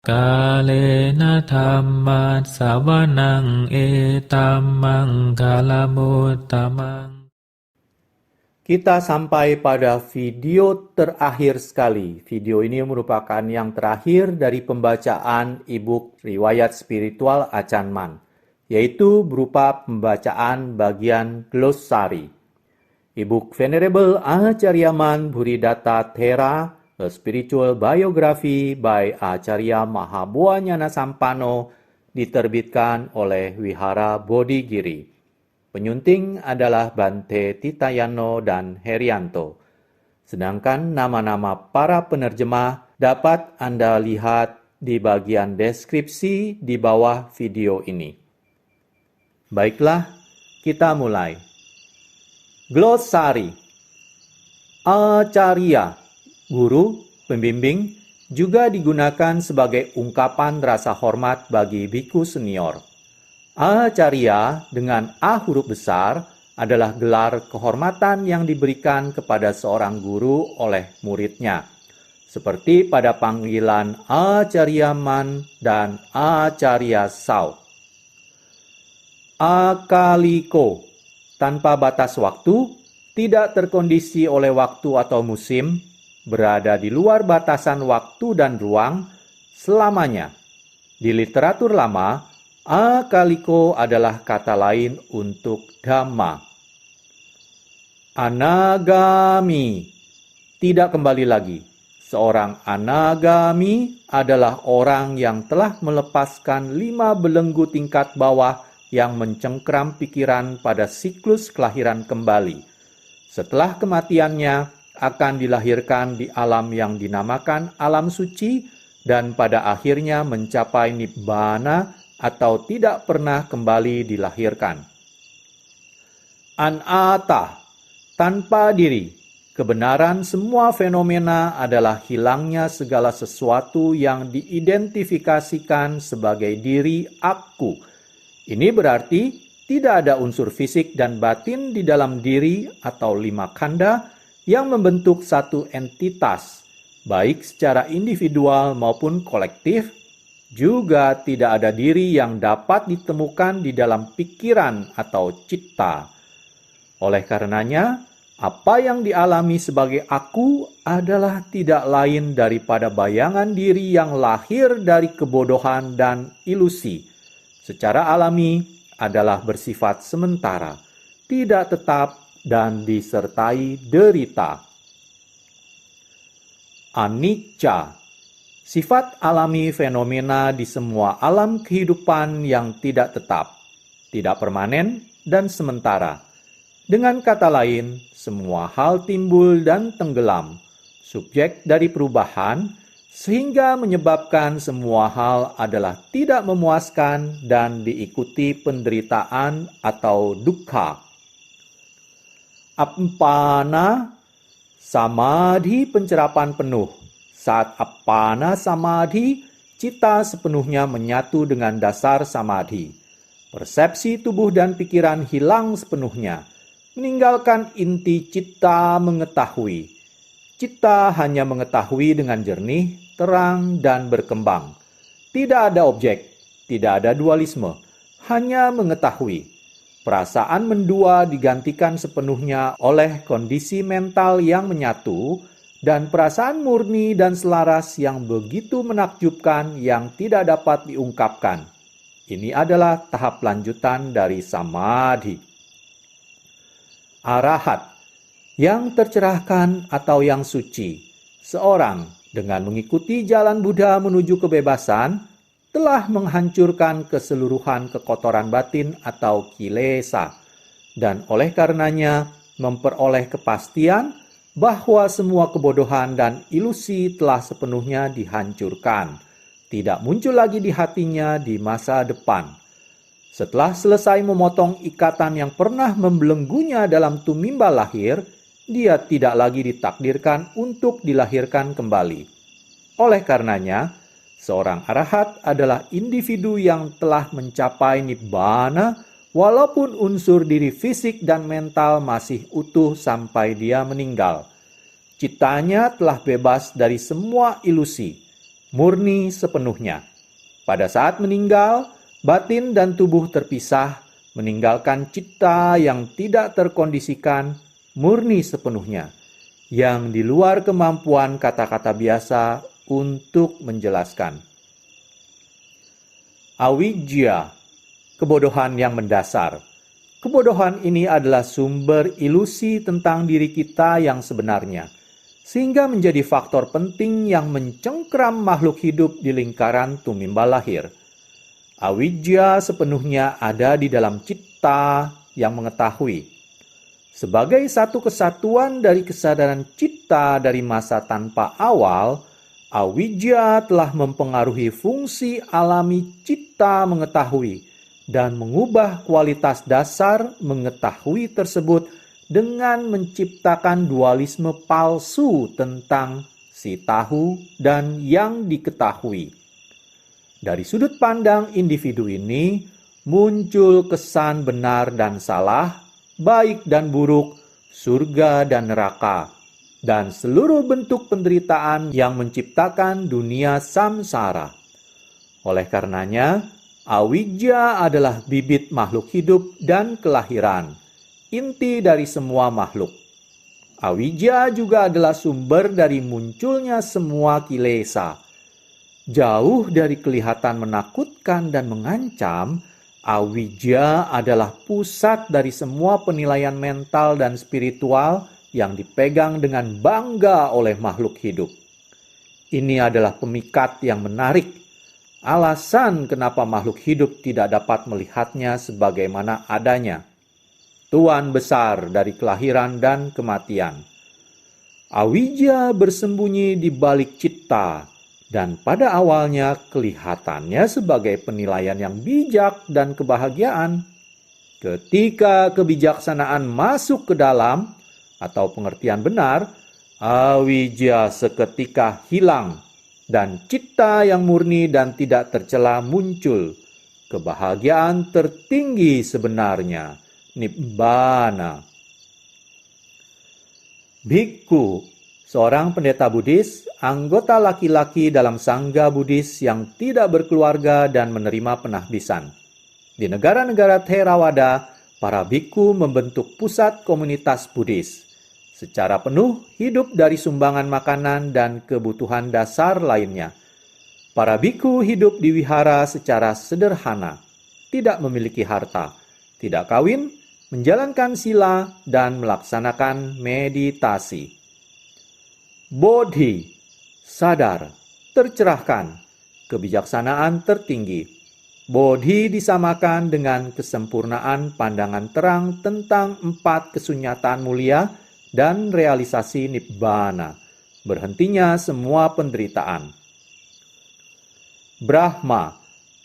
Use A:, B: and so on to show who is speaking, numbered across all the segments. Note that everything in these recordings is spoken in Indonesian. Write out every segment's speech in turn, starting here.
A: Kalena dhammat sawanang etamang kalamuttamang.
B: Kita sampai pada video terakhir sekali. Video ini merupakan yang terakhir dari pembacaan e-book Riwayat Spiritual Achan Man, yaitu berupa pembacaan bagian glosari. E-book Venerable Acharya Man Buridatta Thera, A Spiritual Biography by Acharya Mahabuanyana Sampano, diterbitkan oleh Wihara Bodhigiri. Penyunting adalah Bante Titayano dan Herianto. Sedangkan nama-nama para penerjemah dapat Anda lihat di bagian deskripsi di bawah video ini. Baiklah, kita mulai. Glosari. Acharya, guru, pembimbing, juga digunakan sebagai ungkapan rasa hormat bagi biku senior. Acharya dengan A huruf besar adalah gelar kehormatan yang diberikan kepada seorang guru oleh muridnya, seperti pada panggilan Acharya Man dan Acharya Sau. Akaliko, tanpa batas waktu, tidak terkondisi oleh waktu atau musim, berada di luar batasan waktu dan ruang selamanya. Di literatur lama, akaliko adalah kata lain untuk dhamma. Anagami, tidak kembali lagi. Seorang anagami adalah orang yang telah melepaskan 5 belenggu tingkat bawah yang mencengkram pikiran pada siklus kelahiran kembali. Setelah kematiannya, akan dilahirkan di alam yang dinamakan alam suci dan pada akhirnya mencapai nibbana atau tidak pernah kembali dilahirkan. Anata, tanpa diri. Kebenaran semua fenomena adalah hilangnya segala sesuatu yang diidentifikasikan sebagai diri aku. Ini berarti tidak ada unsur fisik dan batin di dalam diri atau 5 khandha yang membentuk satu entitas, baik secara individual maupun kolektif. Juga tidak ada diri yang dapat ditemukan di dalam pikiran atau citta. Oleh karenanya, apa yang dialami sebagai aku adalah tidak lain daripada bayangan diri yang lahir dari kebodohan dan ilusi. Secara alami adalah bersifat sementara, tidak tetap, dan disertai derita. Anicca, sifat alami fenomena di semua alam kehidupan yang tidak tetap, tidak permanen, dan sementara. Dengan kata lain, semua hal timbul dan tenggelam, subjek dari perubahan, sehingga menyebabkan semua hal adalah tidak memuaskan dan diikuti penderitaan atau dukkha. Appana, samadhi pencerapan penuh. Saat appana samadhi, cita sepenuhnya menyatu dengan dasar samadhi. Persepsi tubuh dan pikiran hilang sepenuhnya, meninggalkan inti cita mengetahui. Cita hanya mengetahui dengan jernih, terang, dan berkembang. Tidak ada objek, tidak ada dualisme, hanya mengetahui. Perasaan mendua digantikan sepenuhnya oleh kondisi mental yang menyatu, dan perasaan murni dan selaras yang begitu menakjubkan yang tidak dapat diungkapkan. Ini adalah tahap lanjutan dari samadhi. Arahat, yang tercerahkan atau yang suci. Seorang dengan mengikuti jalan Buddha menuju kebebasan telah menghancurkan keseluruhan kekotoran batin atau kilesa, dan oleh karenanya memperoleh kepastian bahwa semua kebodohan dan ilusi telah sepenuhnya dihancurkan, tidak muncul lagi di hatinya di masa depan. Setelah selesai memotong ikatan yang pernah membelenggunya dalam tumimba lahir, dia tidak lagi ditakdirkan untuk dilahirkan kembali. Oleh karenanya, seorang arahat adalah individu yang telah mencapai nibbana walaupun unsur diri fisik dan mental masih utuh sampai dia meninggal. Citanya telah bebas dari semua ilusi. murni sepenuhnya. Pada saat meninggal, batin dan tubuh terpisah, meninggalkan cipta yang tidak terkondisikan, murni sepenuhnya, yang di luar kemampuan kata-kata biasa untuk menjelaskan. Awidya, kebodohan yang mendasar. Kebodohan ini adalah sumber ilusi tentang diri kita yang sebenarnya, sehingga menjadi faktor penting yang mencengkram makhluk hidup di lingkaran tumimbal lahir. Awidya sepenuhnya ada di dalam cipta yang mengetahui. Sebagai satu kesatuan dari kesadaran cipta dari masa tanpa awal, awidya telah mempengaruhi fungsi alami cipta mengetahui dan mengubah kualitas dasar mengetahui tersebut dengan menciptakan dualisme palsu tentang si tahu dan yang diketahui. Dari sudut pandang individu ini, muncul kesan benar dan salah, baik dan buruk, surga dan neraka, dan seluruh bentuk penderitaan yang menciptakan dunia samsara. Oleh karenanya, awidya adalah bibit makhluk hidup dan kelahiran, inti dari semua makhluk. Awidya juga adalah sumber dari munculnya semua kilesa. Jauh dari kelihatan menakutkan dan mengancam, awidya adalah pusat dari semua penilaian mental dan spiritual yang dipegang dengan bangga oleh makhluk hidup. Ini adalah pemikat yang menarik, alasan kenapa makhluk hidup tidak dapat melihatnya sebagaimana adanya. Tuan besar dari kelahiran dan kematian. Awidya bersembunyi di balik cipta, dan pada awalnya kelihatannya sebagai penilaian yang bijak dan kebahagiaan. Ketika kebijaksanaan masuk ke dalam, atau pengertian benar, awidya seketika hilang, dan cipta yang murni dan tidak tercela muncul. Kebahagiaan tertinggi sebenarnya, nibbana. Bhikkhu, seorang pendeta Buddhis, anggota laki-laki dalam sangga Buddhis yang tidak berkeluarga dan menerima penahbisan. Di negara-negara Theravada, para bhikkhu membentuk pusat komunitas Buddhis. Secara penuh hidup dari sumbangan makanan dan kebutuhan dasar lainnya. Para bhikkhu hidup di wihara secara sederhana, tidak memiliki harta, tidak kawin, menjalankan sila, dan melaksanakan meditasi. Bodhi, sadar, tercerahkan, kebijaksanaan tertinggi. Bodhi disamakan dengan kesempurnaan pandangan terang tentang 4 kesunyataan mulia dan realisasi nibbana, berhentinya semua penderitaan. Brahma,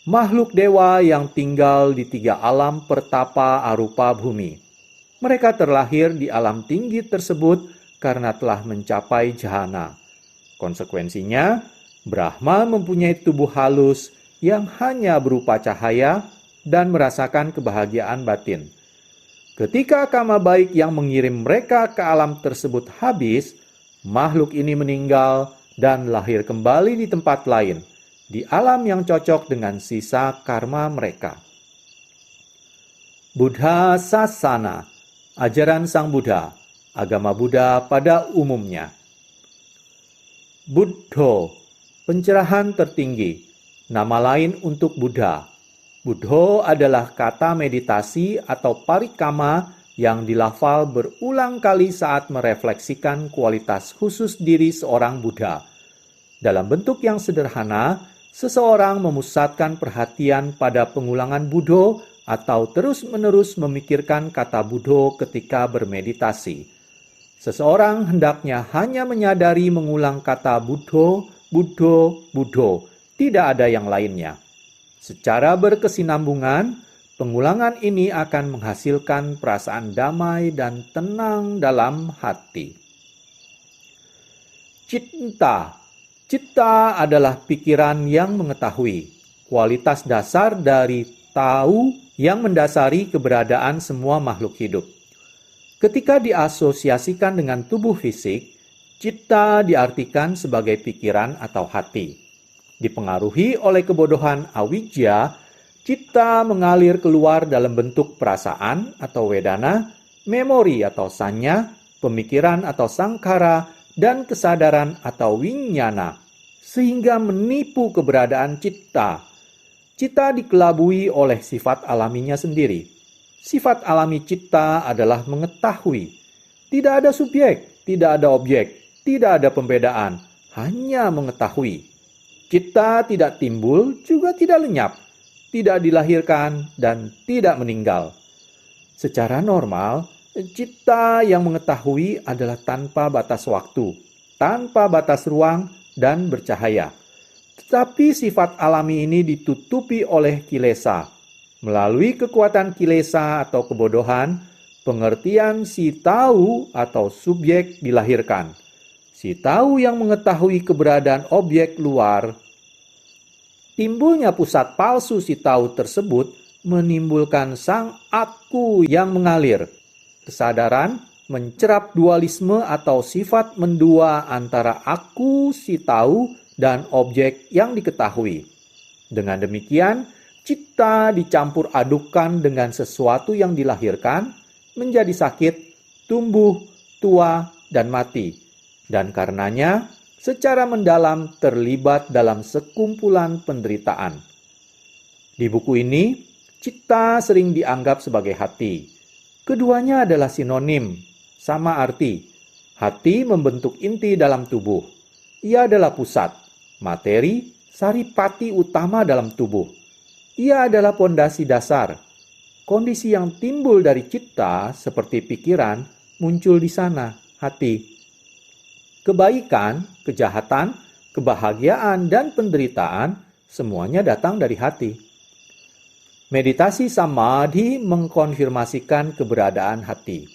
B: makhluk dewa yang tinggal di 3 alam pertapa arupa bumi. Mereka terlahir di alam tinggi tersebut karena telah mencapai jhana. Konsekuensinya, Brahma mempunyai tubuh halus yang hanya berupa cahaya dan merasakan kebahagiaan batin. Ketika karma baik yang mengirim mereka ke alam tersebut habis, makhluk ini meninggal dan lahir kembali di tempat lain, di alam yang cocok dengan sisa karma mereka. Buddha Sasana, ajaran Sang Buddha, agama Buddha pada umumnya. Buddho, pencerahan tertinggi, nama lain untuk Buddha. Buddho adalah kata meditasi atau parikama yang dilafal berulang kali saat merefleksikan kualitas khusus diri seorang Buddha. Dalam bentuk yang sederhana, seseorang memusatkan perhatian pada pengulangan Buddho atau terus-menerus memikirkan kata Buddho ketika bermeditasi. Seseorang hendaknya hanya menyadari mengulang kata Buddho, Buddho, Buddho, tidak ada yang lainnya. Secara berkesinambungan, pengulangan ini akan menghasilkan perasaan damai dan tenang dalam hati. Citta. Citta adalah pikiran yang mengetahui, kualitas dasar dari tahu yang mendasari keberadaan semua makhluk hidup. Ketika diasosiasikan dengan tubuh fisik, citta diartikan sebagai pikiran atau hati. Dipengaruhi oleh kebodohan awijja, citta mengalir keluar dalam bentuk perasaan atau wedana, memori atau sanya, pemikiran atau sangkara, dan kesadaran atau winyana, sehingga menipu keberadaan citta. Citta dikelabui oleh sifat alaminya sendiri. Sifat alami citta adalah mengetahui. Tidak ada subjek, tidak ada objek, tidak ada pembedaan, hanya mengetahui. Citta tidak timbul, juga tidak lenyap, tidak dilahirkan, dan tidak meninggal. Secara normal, citta yang mengetahui adalah tanpa batas waktu, tanpa batas ruang, dan bercahaya. Tetapi sifat alami ini ditutupi oleh kilesa. Melalui kekuatan kilesa atau kebodohan, pengertian si tahu atau subjek dilahirkan. Si tahu yang mengetahui keberadaan objek luar. Timbulnya pusat palsu si tahu tersebut menimbulkan sang aku yang mengalir. Kesadaran mencerap dualisme atau sifat mendua antara aku si tahu dan objek yang diketahui. Dengan demikian, citta dicampur adukkan dengan sesuatu yang dilahirkan, menjadi sakit, tumbuh, tua, dan mati. Dan karenanya, secara mendalam terlibat dalam sekumpulan penderitaan. Di buku ini, citta sering dianggap sebagai hati. Keduanya adalah sinonim, sama arti. Hati membentuk inti dalam tubuh. Ia adalah pusat, materi, saripati utama dalam tubuh. Ia adalah pondasi dasar. Kondisi yang timbul dari citta seperti pikiran muncul di sana, hati. Kebaikan, kejahatan, kebahagiaan, dan penderitaan semuanya datang dari hati. Meditasi samadhi mengkonfirmasikan keberadaan hati.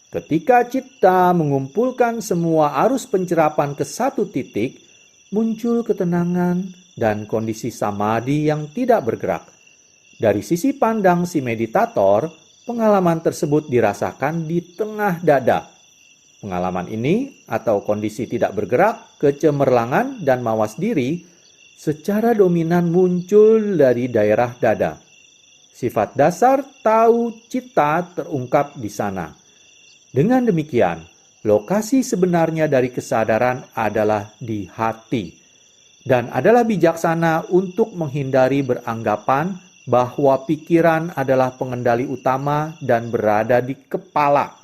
B: Ketika citta mengumpulkan semua arus pencerapan ke satu titik, muncul ketenangan dan kondisi samadhi yang tidak bergerak. Dari sisi pandang si meditator, pengalaman tersebut dirasakan di tengah dada. Pengalaman ini atau kondisi tidak bergerak, kecemerlangan, dan mawas diri secara dominan muncul dari daerah dada. Sifat dasar tahu citta terungkap di sana. Dengan demikian, lokasi sebenarnya dari kesadaran adalah di hati. Dan adalah bijaksana untuk menghindari beranggapan bahwa pikiran adalah pengendali utama dan berada di kepala.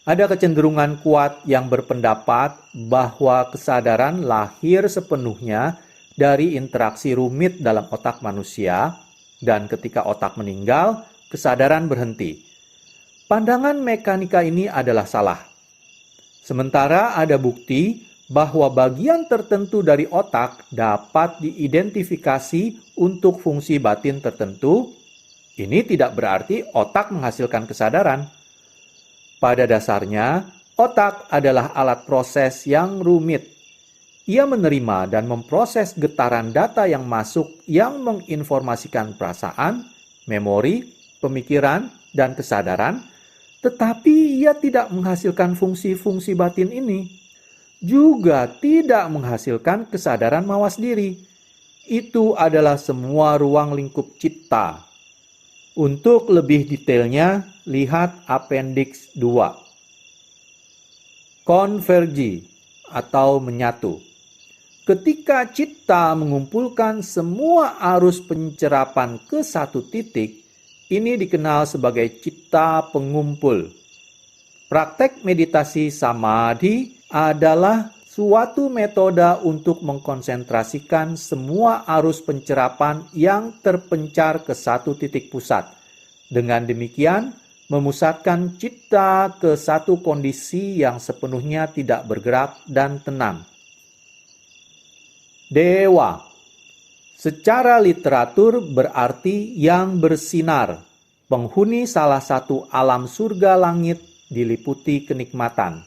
B: Ada kecenderungan kuat yang berpendapat bahwa kesadaran lahir sepenuhnya dari interaksi rumit dalam otak manusia, dan ketika otak meninggal, kesadaran berhenti. Pandangan mekanika ini adalah salah. Sementara ada bukti bahwa bagian tertentu dari otak dapat diidentifikasi untuk fungsi batin tertentu, ini tidak berarti otak menghasilkan kesadaran. Pada dasarnya, otak adalah alat proses yang rumit. Ia menerima dan memproses getaran data yang masuk yang menginformasikan perasaan, memori, pemikiran, dan kesadaran, tetapi ia tidak menghasilkan fungsi-fungsi batin ini. Juga tidak menghasilkan kesadaran mawas diri. Itu adalah semua ruang lingkup citta. Untuk lebih detailnya, lihat Appendix 2. Konvergi atau menyatu. Ketika citta mengumpulkan semua arus pencerapan ke satu titik, ini dikenal sebagai citta pengumpul. Praktek meditasi samadhi adalah suatu metode untuk mengkonsentrasikan semua arus pencerapan yang terpencar ke satu titik pusat. Dengan demikian, memusatkan citta ke satu kondisi yang sepenuhnya tidak bergerak dan tenang. Dewa, secara literatur berarti yang bersinar, penghuni salah satu alam surga langit diliputi kenikmatan,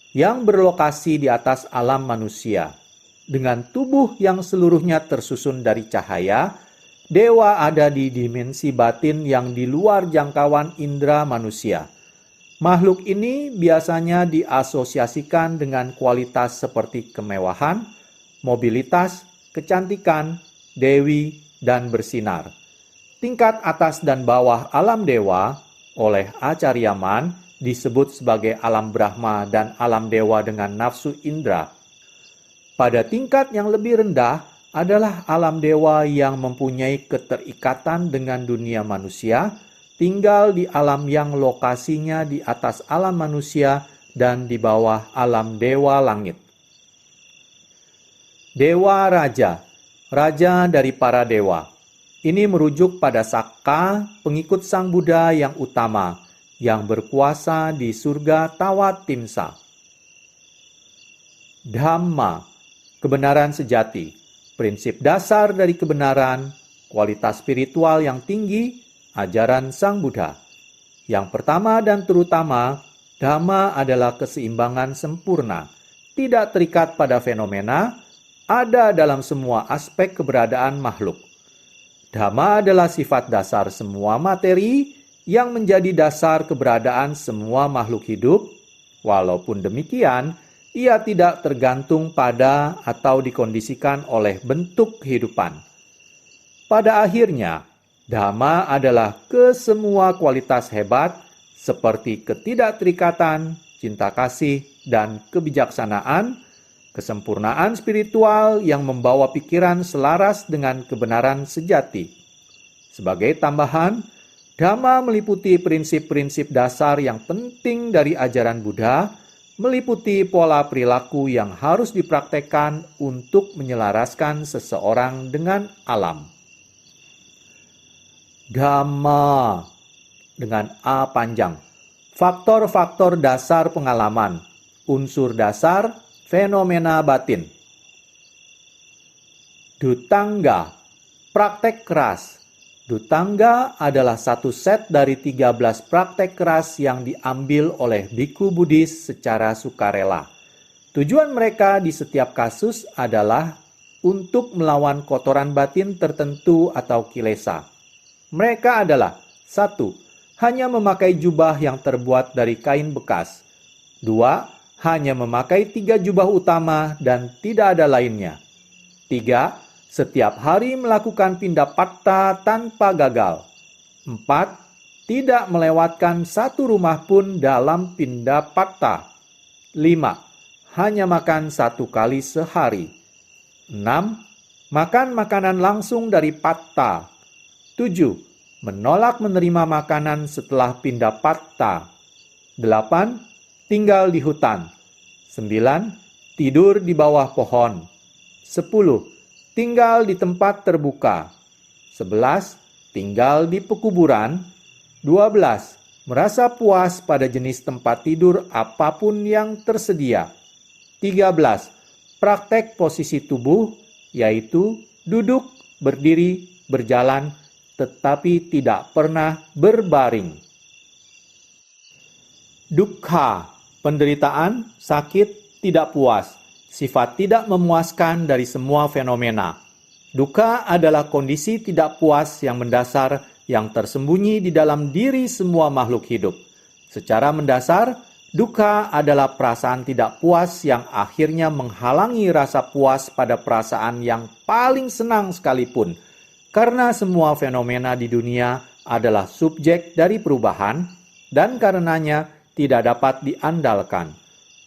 B: yang berlokasi di atas alam manusia. Dengan tubuh yang seluruhnya tersusun dari cahaya, dewa ada di dimensi batin yang di luar jangkauan indera manusia. Makhluk ini biasanya diasosiasikan dengan kualitas seperti kemewahan, mobilitas, kecantikan, dewi, dan bersinar. Tingkat atas dan bawah alam dewa oleh Acaryaman disebut sebagai alam Brahma dan alam dewa dengan nafsu indra. Pada tingkat yang lebih rendah adalah alam dewa yang mempunyai keterikatan dengan dunia manusia, tinggal di alam yang lokasinya di atas alam manusia dan di bawah alam dewa langit. Dewa Raja, raja dari para dewa. Ini merujuk pada Sakka, pengikut Sang Buddha yang utama, yang berkuasa di surga Tawatimsa. Dhamma, kebenaran sejati, prinsip dasar dari kebenaran, kualitas spiritual yang tinggi, ajaran Sang Buddha. Yang pertama dan terutama, Dhamma adalah keseimbangan sempurna, tidak terikat pada fenomena, ada dalam semua aspek keberadaan makhluk. Dhamma adalah sifat dasar semua materi yang menjadi dasar keberadaan semua makhluk hidup. Walaupun demikian, ia tidak tergantung pada atau dikondisikan oleh bentuk kehidupan. Pada akhirnya, Dhamma adalah kesemua kualitas hebat seperti ketidakterikatan, cinta kasih, dan kebijaksanaan, kesempurnaan spiritual yang membawa pikiran selaras dengan kebenaran sejati. Sebagai tambahan, Dhamma meliputi prinsip-prinsip dasar yang penting dari ajaran Buddha, meliputi pola perilaku yang harus dipraktekkan untuk menyelaraskan seseorang dengan alam. Dhamma dengan A panjang. Faktor-faktor dasar pengalaman, unsur dasar, fenomena batin. Dutangga, praktek keras. Dutangga adalah satu set dari 13 praktek keras yang diambil oleh biku Buddhis secara sukarela. Tujuan mereka di setiap kasus adalah untuk melawan kotoran batin tertentu atau kilesa. Mereka adalah 1. Hanya memakai jubah yang terbuat dari kain bekas. 2. Hanya memakai 3 jubah utama dan tidak ada lainnya. 3. Setiap hari melakukan pindapatta tanpa gagal. 4. Tidak melewatkan satu rumah pun dalam pindapatta. 5. Hanya makan 1 kali sehari. 6. Makan makanan langsung dari patta. 7. Menolak menerima makanan setelah pindapatta. 8. Tinggal di hutan. 9. Tidur di bawah pohon. 10. Tinggal di tempat terbuka. 11. Tinggal di pekuburan. 12. Merasa puas pada jenis tempat tidur apapun yang tersedia. 13. Praktek posisi tubuh, yaitu duduk, berdiri, berjalan, tetapi tidak pernah berbaring. Dukkha, penderitaan, sakit, tidak puas. Sifat tidak memuaskan dari semua fenomena. Dukkha adalah kondisi tidak puas yang mendasar yang tersembunyi di dalam diri semua makhluk hidup. Secara mendasar, dukkha adalah perasaan tidak puas yang akhirnya menghalangi rasa puas pada perasaan yang paling senang sekalipun. Karena semua fenomena di dunia adalah subjek dari perubahan dan karenanya tidak dapat diandalkan.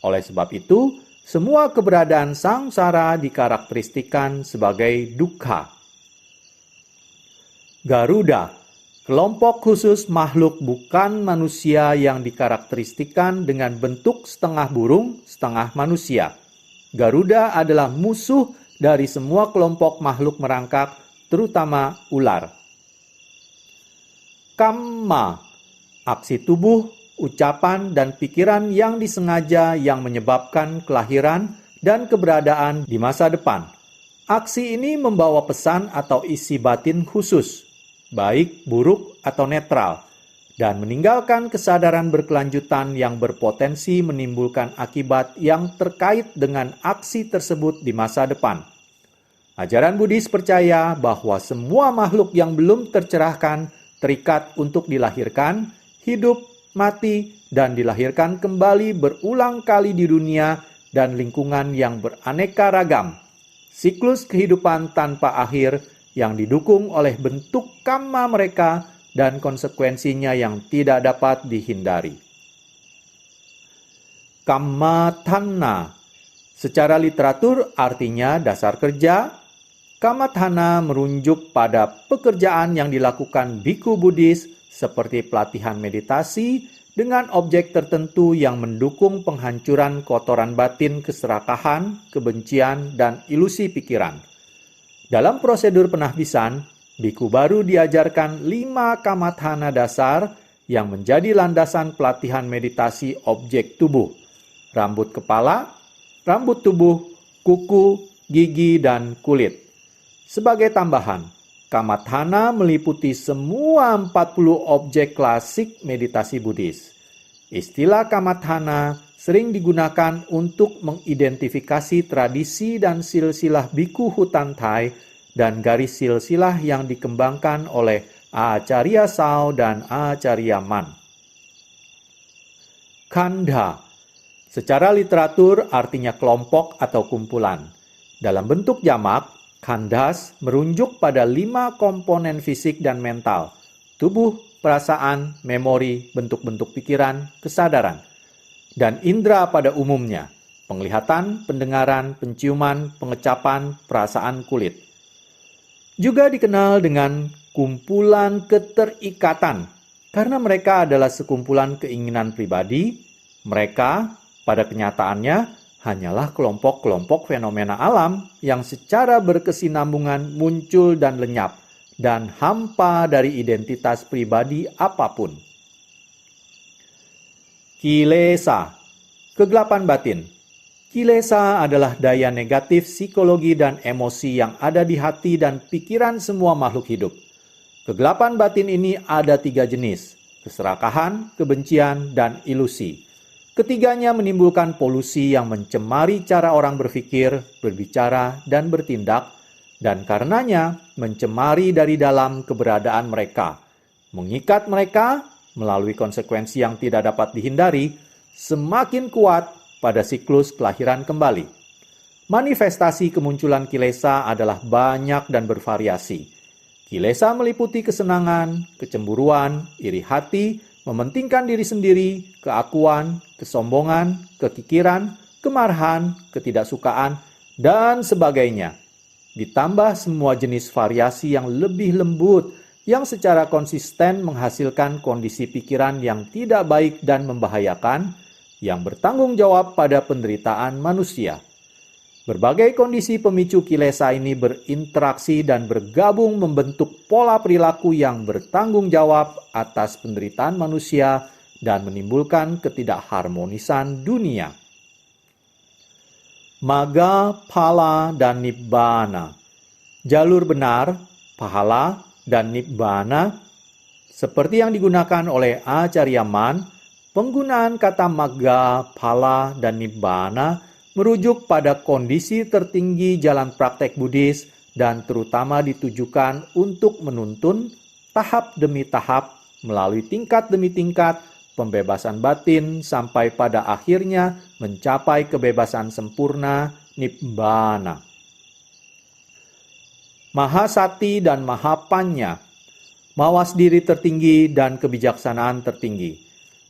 B: Oleh sebab itu, semua keberadaan sangsara dikarakteristikan sebagai dukkha. Garuda, kelompok khusus makhluk bukan manusia yang dikarakteristikan dengan bentuk setengah burung, setengah manusia. Garuda adalah musuh dari semua kelompok makhluk merangkak, terutama ular. Kamma, aksi tubuh, ucapan dan pikiran yang disengaja yang menyebabkan kelahiran dan keberadaan di masa depan. Aksi ini membawa pesan atau isi batin khusus, baik, buruk, atau netral, dan meninggalkan kesadaran berkelanjutan yang berpotensi menimbulkan akibat yang terkait dengan aksi tersebut di masa depan. Ajaran Buddhis percaya bahwa semua makhluk yang belum tercerahkan terikat untuk dilahirkan, hidup, mati, dan dilahirkan kembali berulang kali di dunia dan lingkungan yang beraneka ragam. siklus kehidupan tanpa akhir yang didukung oleh bentuk kamma mereka dan konsekuensinya yang tidak dapat dihindari. Kamma thanna secara literatur artinya dasar kerja. Kamma thanna merujuk pada pekerjaan yang dilakukan biku Buddhis seperti pelatihan meditasi dengan objek tertentu yang mendukung penghancuran kotoran batin keserakahan, kebencian, dan ilusi pikiran. Dalam prosedur penahbisan, biku baru diajarkan 5 kamma thanna dasar yang menjadi landasan pelatihan meditasi objek tubuh, rambut kepala, rambut tubuh, kuku, gigi, dan kulit. Sebagai tambahan, kamma thanna meliputi semua 40 objek klasik meditasi Buddhis. Istilah kamma thanna sering digunakan untuk mengidentifikasi tradisi dan silsilah biku hutan Thai dan garis silsilah yang dikembangkan oleh Acarya Sao dan Acarya Man. Khandha secara literatur artinya kelompok atau kumpulan. Dalam bentuk jamak, khandhas merujuk pada 5 komponen fisik dan mental, tubuh, perasaan, memori, bentuk-bentuk pikiran, kesadaran, dan indera pada umumnya, penglihatan, pendengaran, penciuman, pengecapan, perasaan kulit. Juga dikenal dengan kumpulan keterikatan, karena mereka adalah sekumpulan keinginan pribadi. Mereka, pada kenyataannya, hanyalah kelompok-kelompok fenomena alam yang secara berkesinambungan muncul dan lenyap, dan hampa dari identitas pribadi apapun. Kilesa, kegelapan batin. Kilesa adalah daya negatif psikologi dan emosi yang ada di hati dan pikiran semua makhluk hidup. Kegelapan batin ini ada 3 jenis, keserakahan, kebencian, dan ilusi. Ketiganya menimbulkan polusi yang mencemari cara orang berpikir, berbicara, dan bertindak, dan karenanya mencemari dari dalam keberadaan mereka, mengikat mereka melalui konsekuensi yang tidak dapat dihindari, semakin kuat pada siklus kelahiran kembali. Manifestasi kemunculan kilesa adalah banyak dan bervariasi. Kilesa meliputi kesenangan, kecemburuan, iri hati, mementingkan diri sendiri, keakuan, kesombongan, kekikiran, kemarahan, ketidaksukaan, dan sebagainya. Ditambah semua jenis variasi yang lebih lembut, yang secara konsisten menghasilkan kondisi pikiran yang tidak baik dan membahayakan, yang bertanggung jawab pada penderitaan manusia. Berbagai kondisi pemicu kilesa ini berinteraksi dan bergabung membentuk pola perilaku yang bertanggung jawab atas penderitaan manusia dan menimbulkan ketidakharmonisan dunia. Magga, phala, dan nibbana. Jalur benar, pahala, dan nibbana. Seperti yang digunakan oleh Acarya Man, penggunaan kata magga, phala, dan nibbana merujuk pada kondisi tertinggi jalan praktek Buddhis dan terutama ditujukan untuk menuntun tahap demi tahap melalui tingkat demi tingkat pembebasan batin sampai pada akhirnya mencapai kebebasan sempurna nibbana. Mahasati dan mahapanya, mawas diri tertinggi dan kebijaksanaan tertinggi.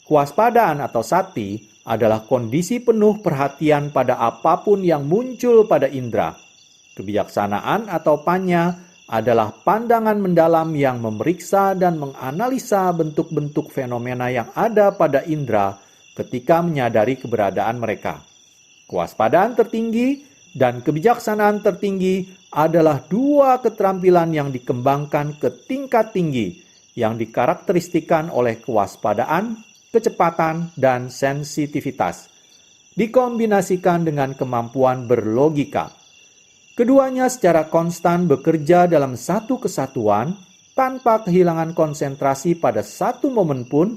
B: Kewaspadaan atau sati adalah kondisi penuh perhatian pada apapun yang muncul pada indera. Kebijaksanaan atau panya adalah pandangan mendalam yang memeriksa dan menganalisa bentuk-bentuk fenomena yang ada pada indera ketika menyadari keberadaan mereka. Kewaspadaan tertinggi dan kebijaksanaan tertinggi adalah 2 keterampilan yang dikembangkan ke tingkat tinggi yang dikarakteristikan oleh kewaspadaan, kecepatan, dan sensitivitas, dikombinasikan dengan kemampuan berlogika. Keduanya secara konstan bekerja dalam satu kesatuan, tanpa kehilangan konsentrasi pada satu momen pun.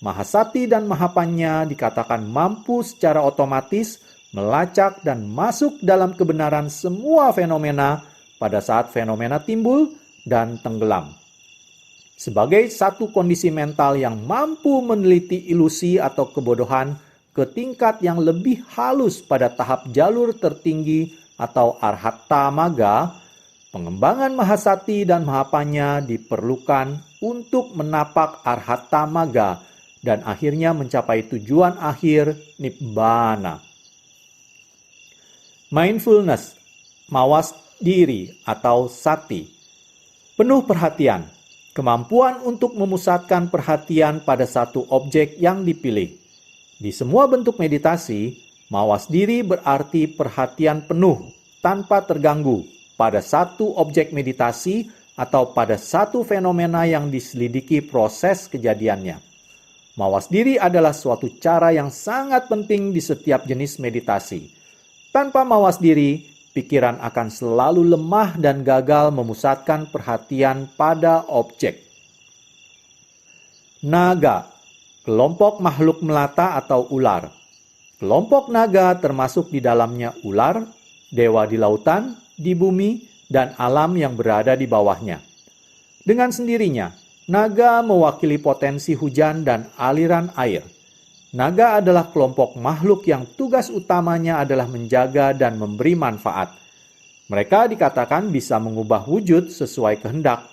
B: Mahasati dan mahapanya dikatakan mampu secara otomatis melacak dan masuk dalam kebenaran semua fenomena pada saat fenomena timbul dan tenggelam. Sebagai satu kondisi mental yang mampu meneliti ilusi atau kebodohan ke tingkat yang lebih halus pada tahap jalur tertinggi atau arhatta maga, pengembangan mahasati dan mahapanya diperlukan untuk menapak arhatta maga dan akhirnya mencapai tujuan akhir nibbana. Mindfulness, mawas diri atau sati, penuh perhatian, kemampuan untuk memusatkan perhatian pada satu objek yang dipilih. Di semua bentuk meditasi, mawas diri berarti perhatian penuh tanpa terganggu pada satu objek meditasi atau pada satu fenomena yang diselidiki proses kejadiannya. Mawas diri adalah suatu cara yang sangat penting di setiap jenis meditasi. Tanpa mawas diri, pikiran akan selalu lemah dan gagal memusatkan perhatian pada objek. Naga, kelompok makhluk melata atau ular. Kelompok naga termasuk di dalamnya ular, dewa di lautan, di bumi, dan alam yang berada di bawahnya. Dengan sendirinya, naga mewakili potensi hujan dan aliran air. Naga adalah kelompok makhluk yang tugas utamanya adalah menjaga dan memberi manfaat. Mereka dikatakan bisa mengubah wujud sesuai kehendak.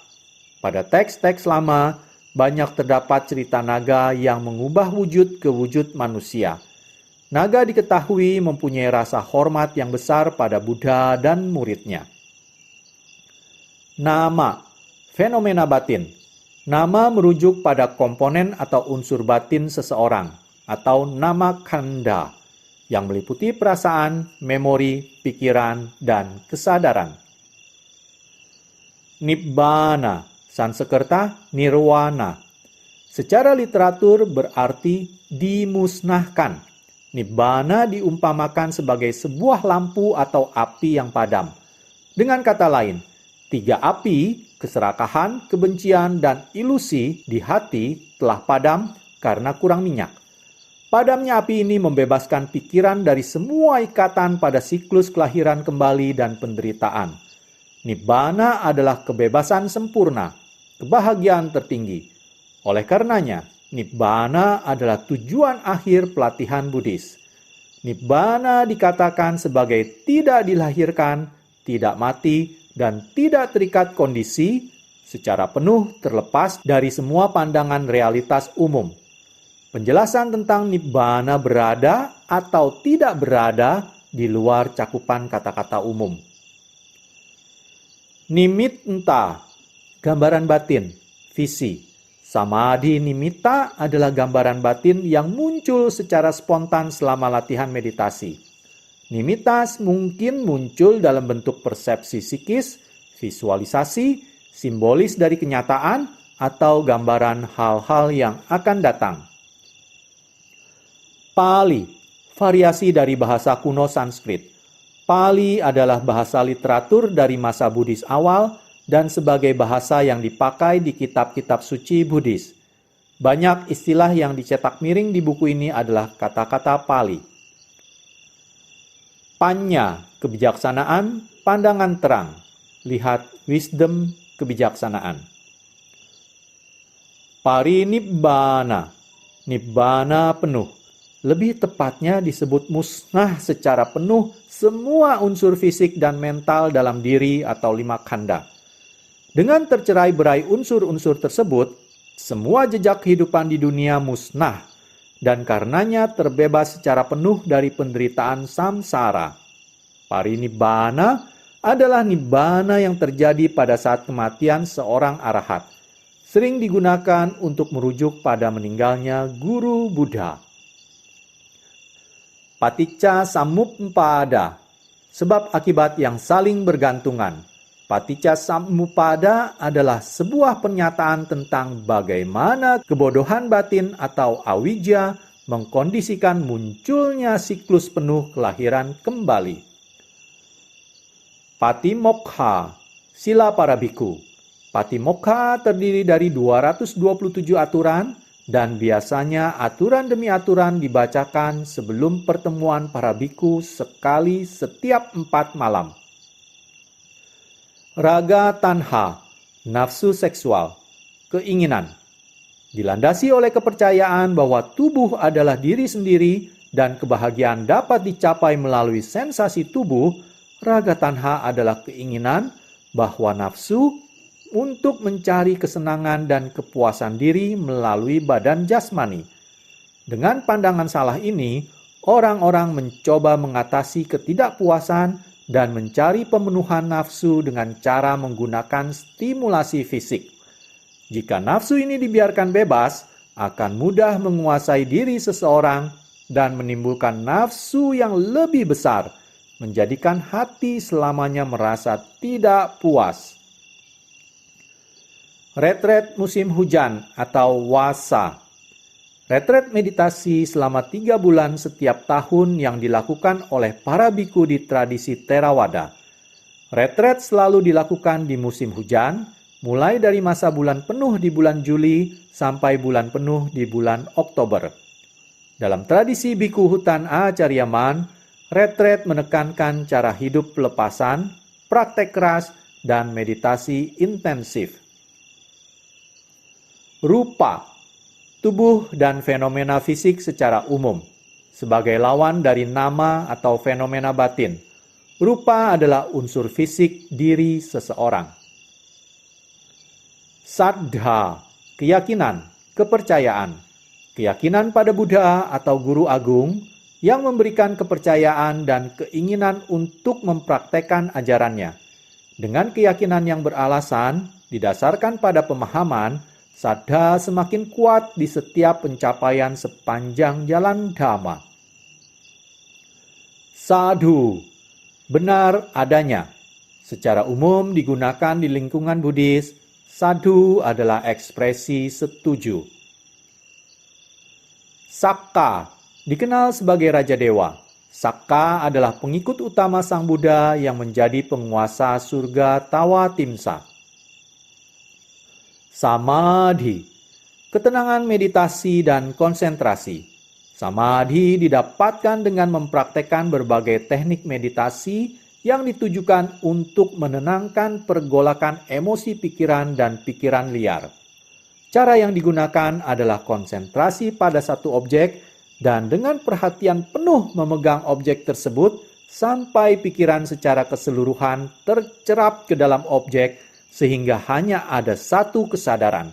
B: Pada teks-teks lama, banyak terdapat cerita naga yang mengubah wujud ke wujud manusia. Naga diketahui mempunyai rasa hormat yang besar pada Buddha dan muridnya. Nama, fenomena batin. Nama merujuk pada komponen atau unsur batin seseorang, atau nama kanda, yang meliputi perasaan, memori, pikiran, dan kesadaran. Nibbana, Sansekerta nirwana. Secara literatur berarti dimusnahkan. Nibbana diumpamakan sebagai sebuah lampu atau api yang padam. Dengan kata lain, 3 api, keserakahan, kebencian, dan ilusi di hati telah padam karena kurang minyak. Padamnya api ini membebaskan pikiran dari semua ikatan pada siklus kelahiran kembali dan penderitaan. Nibbana adalah kebebasan sempurna, kebahagiaan tertinggi. Oleh karenanya, Nibbana adalah tujuan akhir pelatihan Buddhis. Nibbana dikatakan sebagai tidak dilahirkan, tidak mati, dan tidak terikat kondisi, secara penuh terlepas dari semua pandangan realitas umum. Penjelasan tentang Nibbana berada atau tidak berada di luar cakupan kata-kata umum. Nimitta, gambaran batin, visi. Samadhi nimitta adalah gambaran batin yang muncul secara spontan selama latihan meditasi. Nimitta mungkin muncul dalam bentuk persepsi psikis, visualisasi, simbolis dari kenyataan, atau gambaran hal-hal yang akan datang. Pali, variasi dari bahasa kuno Sanskrit. Pali adalah bahasa literatur dari masa Buddhis awal dan sebagai bahasa yang dipakai di kitab-kitab suci Buddhis. Banyak istilah yang dicetak miring di buku ini adalah kata-kata Pali. Panya, kebijaksanaan, pandangan terang. Lihat wisdom, kebijaksanaan. Parinibbana, nibbana penuh. Lebih tepatnya disebut musnah secara penuh semua unsur fisik dan mental dalam diri atau 5 khandha. Dengan tercerai-berai unsur-unsur tersebut, semua jejak kehidupan di dunia musnah dan karenanya terbebas secara penuh dari penderitaan samsara. Parinibbana adalah nibbana yang terjadi pada saat kematian seorang arahat. Sering digunakan untuk merujuk pada meninggalnya guru Buddha. Paticca samuppada, sebab akibat yang saling bergantungan. Paticca samuppada adalah sebuah pernyataan tentang bagaimana kebodohan batin atau awijja mengkondisikan munculnya siklus penuh kelahiran kembali. Patimokkha, sila para biku. Patimokkha terdiri dari 227 aturan, dan biasanya aturan demi aturan dibacakan sebelum pertemuan para biku sekali setiap 4 malam. Raga tanha, nafsu seksual, keinginan. Dilandasi oleh kepercayaan bahwa tubuh adalah diri sendiri dan kebahagiaan dapat dicapai melalui sensasi tubuh, Raga tanha adalah keinginan bahwa nafsu untuk mencari kesenangan dan kepuasan diri melalui badan jasmani. Dengan pandangan salah ini, orang-orang mencoba mengatasi ketidakpuasan dan mencari pemenuhan nafsu dengan cara menggunakan stimulasi fisik. Jika nafsu ini dibiarkan bebas, akan mudah menguasai diri seseorang dan menimbulkan nafsu yang lebih besar, menjadikan hati selamanya merasa tidak puas. Retret musim hujan atau wasa. Retret meditasi selama 3 bulan setiap tahun yang dilakukan oleh para biku di tradisi Theravada. Retret selalu dilakukan di musim hujan, mulai dari masa bulan penuh di bulan Juli sampai bulan penuh di bulan Oktober. Dalam tradisi biku hutan Acharyaman, retret menekankan cara hidup pelepasan, praktek keras, dan meditasi intensif. Rupa, tubuh dan fenomena fisik secara umum. Sebagai lawan dari nama atau fenomena batin, rupa adalah unsur fisik diri seseorang. Saddha, keyakinan, kepercayaan. Keyakinan pada Buddha atau guru agung yang memberikan kepercayaan dan keinginan untuk mempraktekkan ajarannya. Dengan keyakinan yang beralasan, didasarkan pada pemahaman, saddha semakin kuat di setiap pencapaian sepanjang jalan Dhamma. Sadhu, benar adanya. Secara umum digunakan di lingkungan Buddhis, sadhu adalah ekspresi setuju. Sakka, dikenal sebagai Raja Dewa. Sakka adalah pengikut utama Sang Buddha yang menjadi penguasa surga Tawatimsa. Samadhi, ketenangan meditasi dan konsentrasi. Samadhi didapatkan dengan mempraktekkan berbagai teknik meditasi yang ditujukan untuk menenangkan pergolakan emosi pikiran dan pikiran liar. Cara yang digunakan adalah konsentrasi pada satu objek dan dengan perhatian penuh memegang objek tersebut sampai pikiran secara keseluruhan tercerap ke dalam objek sehingga hanya ada satu kesadaran.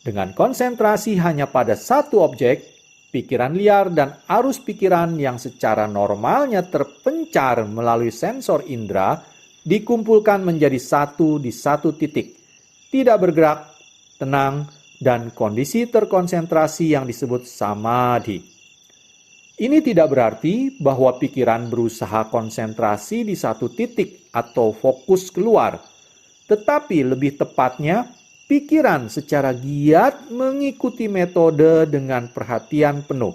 B: Dengan konsentrasi hanya pada satu objek, pikiran liar dan arus pikiran yang secara normalnya terpencar melalui sensor indera dikumpulkan menjadi satu di satu titik, tidak bergerak, tenang, dan kondisi terkonsentrasi yang disebut samadhi. Ini tidak berarti bahwa pikiran berusaha konsentrasi di satu titik atau fokus keluar, tetapi lebih tepatnya, pikiran secara giat mengikuti metode dengan perhatian penuh.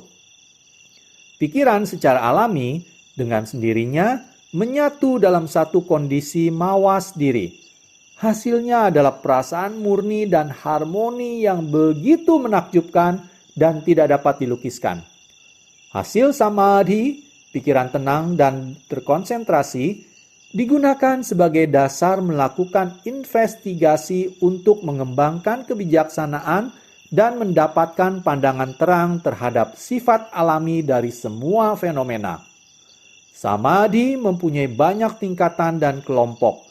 B: Pikiran secara alami dengan sendirinya menyatu dalam satu kondisi mawas diri. Hasilnya adalah perasaan murni dan harmoni yang begitu menakjubkan dan tidak dapat dilukiskan. Hasil samadhi, pikiran tenang dan terkonsentrasi, digunakan sebagai dasar melakukan investigasi untuk mengembangkan kebijaksanaan dan mendapatkan pandangan terang terhadap sifat alami dari semua fenomena. Samadhi mempunyai banyak tingkatan dan kelompok.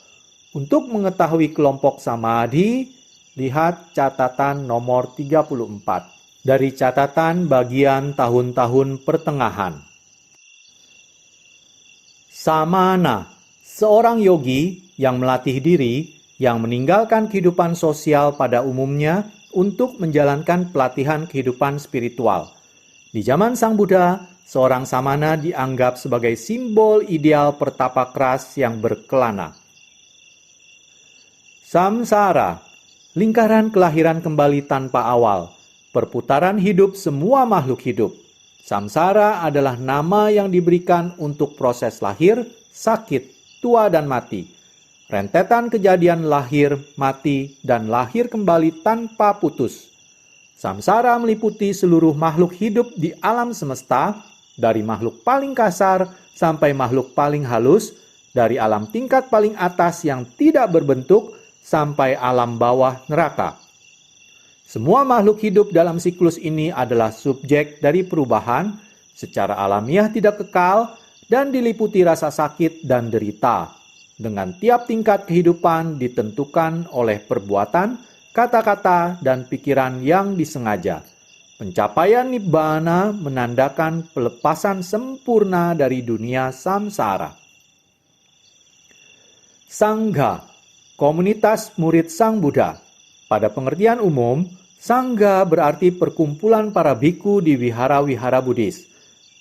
B: Untuk mengetahui kelompok samadhi, lihat catatan nomor 34 dari catatan bagian tahun-tahun pertengahan. Samana, seorang yogi yang melatih diri, yang meninggalkan kehidupan sosial pada umumnya untuk menjalankan pelatihan kehidupan spiritual. Di zaman Sang Buddha, seorang samana dianggap sebagai simbol ideal pertapa keras yang berkelana. Samsara, lingkaran kelahiran kembali tanpa awal, perputaran hidup semua makhluk hidup. Samsara adalah nama yang diberikan untuk proses lahir, sakit, tua dan mati. Rentetan kejadian lahir, mati, dan lahir kembali tanpa putus. Samsara meliputi seluruh makhluk hidup di alam semesta, dari makhluk paling kasar sampai makhluk paling halus, dari alam tingkat paling atas yang tidak berbentuk sampai alam bawah neraka. Semua makhluk hidup dalam siklus ini adalah subjek dari perubahan, secara alamiah tidak kekal, dan diliputi rasa sakit dan derita. Dengan tiap tingkat kehidupan ditentukan oleh perbuatan, kata-kata, dan pikiran yang disengaja. Pencapaian nibbana menandakan pelepasan sempurna dari dunia samsara. Sangha, komunitas murid Sang Buddha. Pada pengertian umum, Sangha berarti perkumpulan para biku di wihara-wihara Buddhis.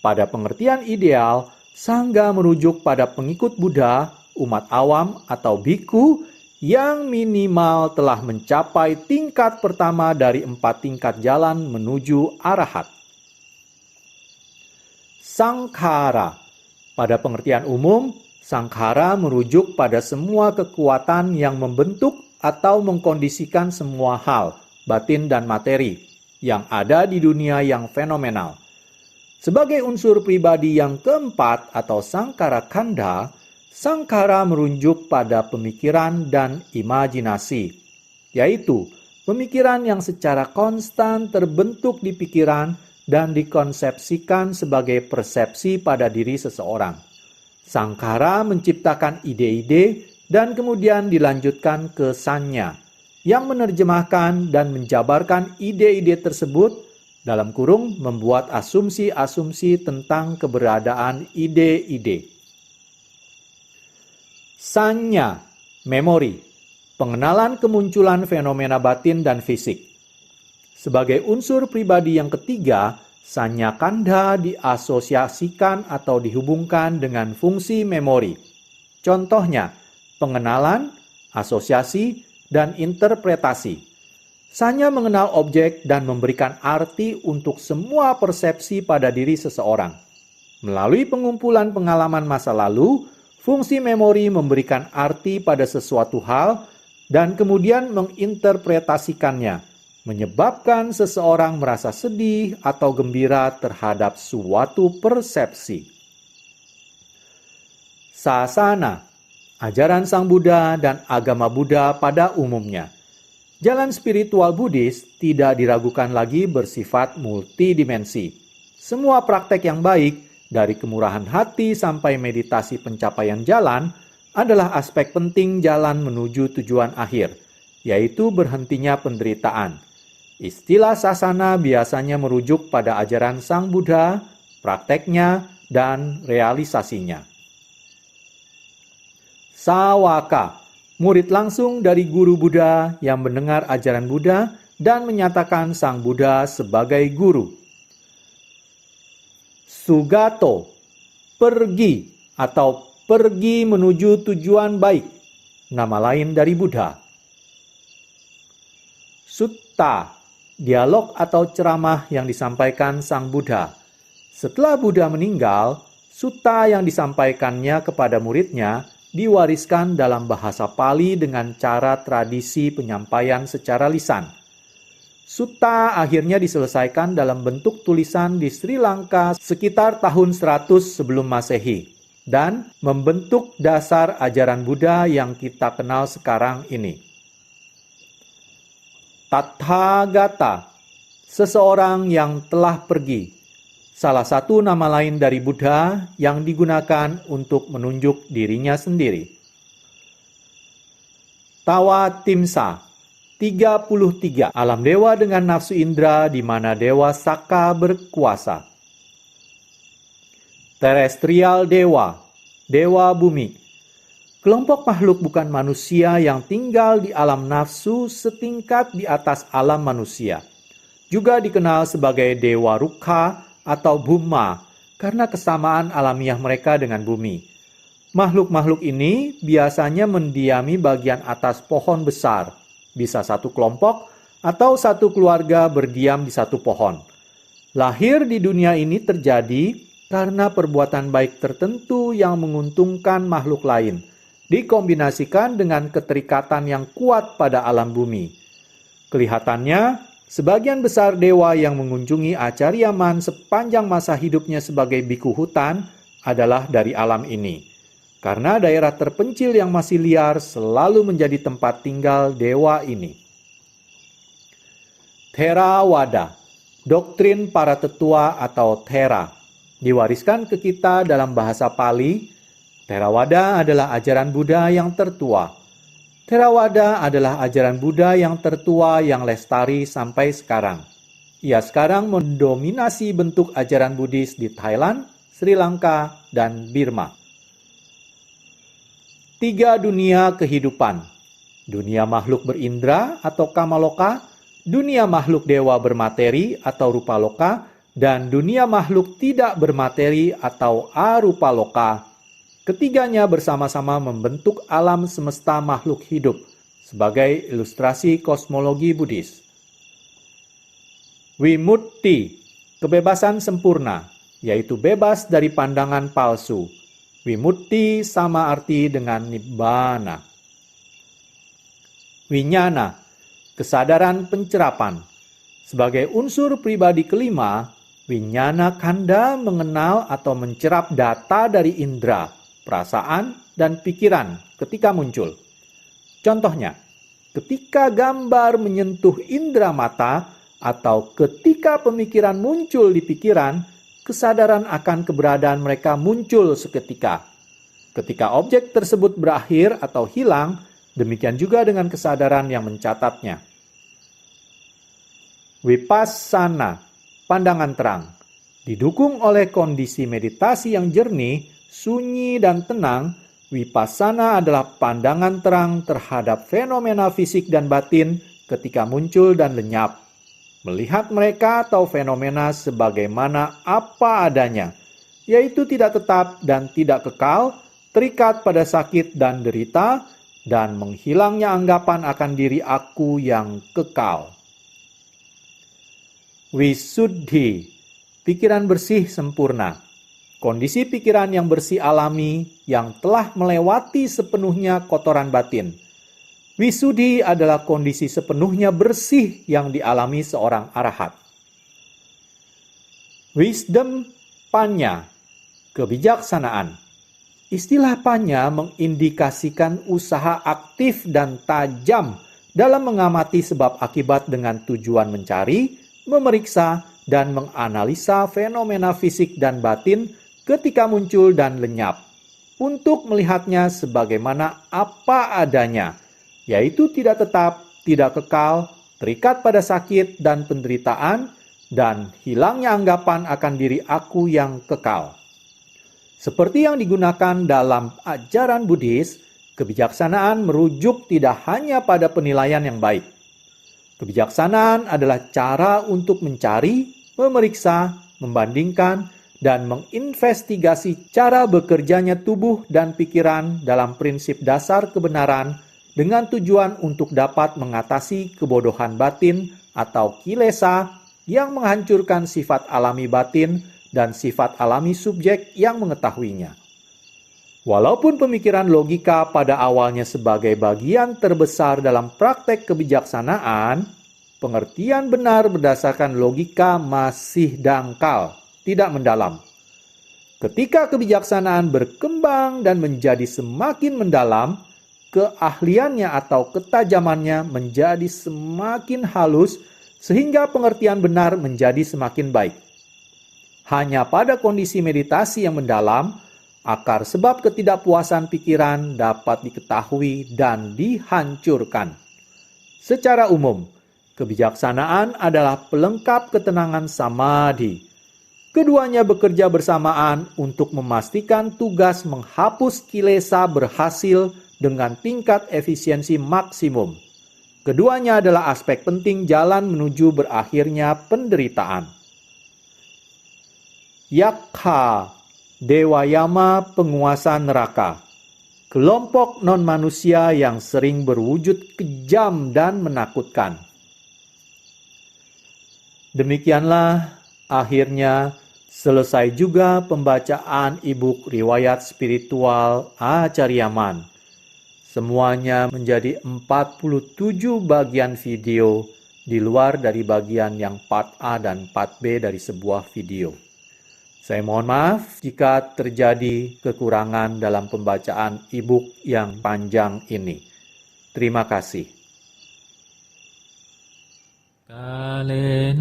B: Pada pengertian ideal, Sangha merujuk pada pengikut Buddha, umat awam atau biku yang minimal telah mencapai tingkat pertama dari 4 tingkat jalan menuju arahat. Sangkhara. Pada pengertian umum, sangkhara merujuk pada semua kekuatan yang membentuk atau mengkondisikan semua hal, batin dan materi, yang ada di dunia yang fenomenal. Sebagai unsur pribadi yang keempat atau sangkara khandha, sangkara merujuk pada pemikiran dan imajinasi, yaitu pemikiran yang secara konstan terbentuk di pikiran dan dikonsepsikan sebagai persepsi pada diri seseorang. Sangkara menciptakan ide-ide dan kemudian dilanjutkan ke sanya, yang menerjemahkan dan menjabarkan ide-ide tersebut, dalam kurung membuat asumsi-asumsi tentang keberadaan ide-ide. Sanya, memori, pengenalan kemunculan fenomena batin dan fisik. Sebagai unsur pribadi yang ketiga, sanya khandha diasosiasikan atau dihubungkan dengan fungsi memori. Contohnya, pengenalan, asosiasi, dan interpretasi. Sanya mengenal objek dan memberikan arti untuk semua persepsi pada diri seseorang. Melalui pengumpulan pengalaman masa lalu, fungsi memori memberikan arti pada sesuatu hal dan kemudian menginterpretasikannya, menyebabkan seseorang merasa sedih atau gembira terhadap suatu persepsi. Sasana, ajaran Sang Buddha dan agama Buddha pada umumnya. Jalan spiritual Buddhis tidak diragukan lagi bersifat multidimensi. Semua praktek yang baik, dari kemurahan hati sampai meditasi pencapaian jalan, adalah aspek penting jalan menuju tujuan akhir, yaitu berhentinya penderitaan. Istilah sasana biasanya merujuk pada ajaran Sang Buddha, prakteknya, dan realisasinya. Sawaka, murid langsung dari guru Buddha yang mendengar ajaran Buddha dan menyatakan Sang Buddha sebagai guru. Sugato, pergi atau pergi menuju tujuan baik, nama lain dari Buddha. Sutta, dialog atau ceramah yang disampaikan Sang Buddha. Setelah Buddha meninggal, sutta yang disampaikannya kepada muridnya diwariskan dalam bahasa Pali dengan cara tradisi penyampaian secara lisan. Sutta akhirnya diselesaikan dalam bentuk tulisan di Sri Lanka sekitar tahun 100 sebelum Masehi dan membentuk dasar ajaran Buddha yang kita kenal sekarang ini. Tathagata, seseorang yang telah pergi, salah satu nama lain dari Buddha yang digunakan untuk menunjuk dirinya sendiri. Tawatimsa, 33 alam dewa dengan nafsu indera di mana dewa Saka berkuasa. Terestrial dewa, dewa bumi. Kelompok makhluk bukan manusia yang tinggal di alam nafsu setingkat di atas alam manusia. Juga dikenal sebagai dewa Rukha atau Bhumma karena kesamaan alamiah mereka dengan bumi. Makhluk-makhluk ini biasanya mendiami bagian atas pohon besar. Bisa satu kelompok atau satu keluarga berdiam di satu pohon. Lahir di dunia ini terjadi karena perbuatan baik tertentu yang menguntungkan makhluk lain, dikombinasikan dengan keterikatan yang kuat pada alam bumi. Kelihatannya, sebagian besar dewa yang mengunjungi Acharyaman sepanjang masa hidupnya sebagai biku hutan adalah dari alam ini. Karena daerah terpencil yang masih liar selalu menjadi tempat tinggal dewa ini. Theravada, doktrin para tetua atau Thera. Diwariskan ke kita dalam bahasa Pali, Theravada adalah ajaran Buddha yang tertua. Theravada adalah ajaran Buddha yang tertua yang lestari sampai sekarang. Ia sekarang mendominasi bentuk ajaran Buddhis di Thailand, Sri Lanka, dan Burma. 3 dunia kehidupan. Dunia makhluk berindra atau kamaloka, dunia makhluk dewa bermateri atau rupaloka, dan dunia makhluk tidak bermateri atau arupaloka. Ketiganya bersama-sama membentuk alam semesta makhluk hidup sebagai ilustrasi kosmologi Buddhis. Vimutti, kebebasan sempurna, yaitu bebas dari pandangan palsu. Vimutti sama arti dengan nibbana. Winyana, kesadaran pencerapan. Sebagai unsur pribadi kelima, winyana kanda mengenal atau mencerap data dari indera, perasaan, dan pikiran ketika muncul. Contohnya, ketika gambar menyentuh indera mata atau ketika pemikiran muncul di pikiran, kesadaran akan keberadaan mereka muncul seketika. Ketika objek tersebut berakhir atau hilang, demikian juga dengan kesadaran yang mencatatnya. Vipassana, pandangan terang, didukung oleh kondisi meditasi yang jernih, sunyi, dan tenang. Vipassana adalah pandangan terang terhadap fenomena fisik dan batin ketika muncul dan lenyap. Melihat mereka atau fenomena sebagaimana apa adanya, yaitu tidak tetap dan tidak kekal, terikat pada sakit dan derita, dan menghilangnya anggapan akan diri aku yang kekal. Visuddhi, pikiran bersih sempurna. Kondisi pikiran yang bersih alami yang telah melewati sepenuhnya kotoran batin. Visuddhi adalah kondisi sepenuhnya bersih yang dialami seorang arahat. Wisdom, panya, kebijaksanaan. Istilah panya mengindikasikan usaha aktif dan tajam dalam mengamati sebab akibat dengan tujuan mencari, memeriksa, dan menganalisa fenomena fisik dan batin ketika muncul dan lenyap, untuk melihatnya sebagaimana apa adanya, yaitu tidak tetap, tidak kekal, terikat pada sakit dan penderitaan, dan hilangnya anggapan akan diri aku yang kekal. Seperti yang digunakan dalam ajaran Buddhis, kebijaksanaan merujuk tidak hanya pada penilaian yang baik. Kebijaksanaan adalah cara untuk mencari, memeriksa, membandingkan, dan menginvestigasi cara bekerjanya tubuh dan pikiran dalam prinsip dasar kebenaran dengan tujuan untuk dapat mengatasi kebodohan batin atau kilesa yang menghancurkan sifat alami batin dan sifat alami subjek yang mengetahuinya. Walaupun pemikiran logika pada awalnya sebagai bagian terbesar dalam praktek kebijaksanaan, pengertian benar berdasarkan logika masih dangkal, tidak mendalam. Ketika kebijaksanaan berkembang dan menjadi semakin mendalam, keahliannya atau ketajamannya menjadi semakin halus sehingga pengertian benar menjadi semakin baik. Hanya pada kondisi meditasi yang mendalam, akar sebab ketidakpuasan pikiran dapat diketahui dan dihancurkan. Secara umum, kebijaksanaan adalah pelengkap ketenangan samadhi. Keduanya bekerja bersamaan untuk memastikan tugas menghapus kilesa berhasil dengan tingkat efisiensi maksimum. Keduanya adalah aspek penting jalan menuju berakhirnya penderitaan. Yakha, Dewa Yama penguasa neraka. Kelompok non-manusia yang sering berwujud kejam dan menakutkan. Demikianlah akhirnya selesai juga pembacaan e-book riwayat spiritual Acariaman. Semuanya menjadi 47 bagian video di luar dari bagian yang part A dan part B dari sebuah video. Saya mohon maaf jika terjadi kekurangan dalam pembacaan e-book yang panjang ini. Terima kasih.
A: กาเล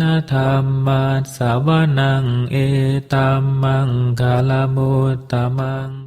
A: นะธัมมัสสวนังเอตัมมังคลมุตตมัง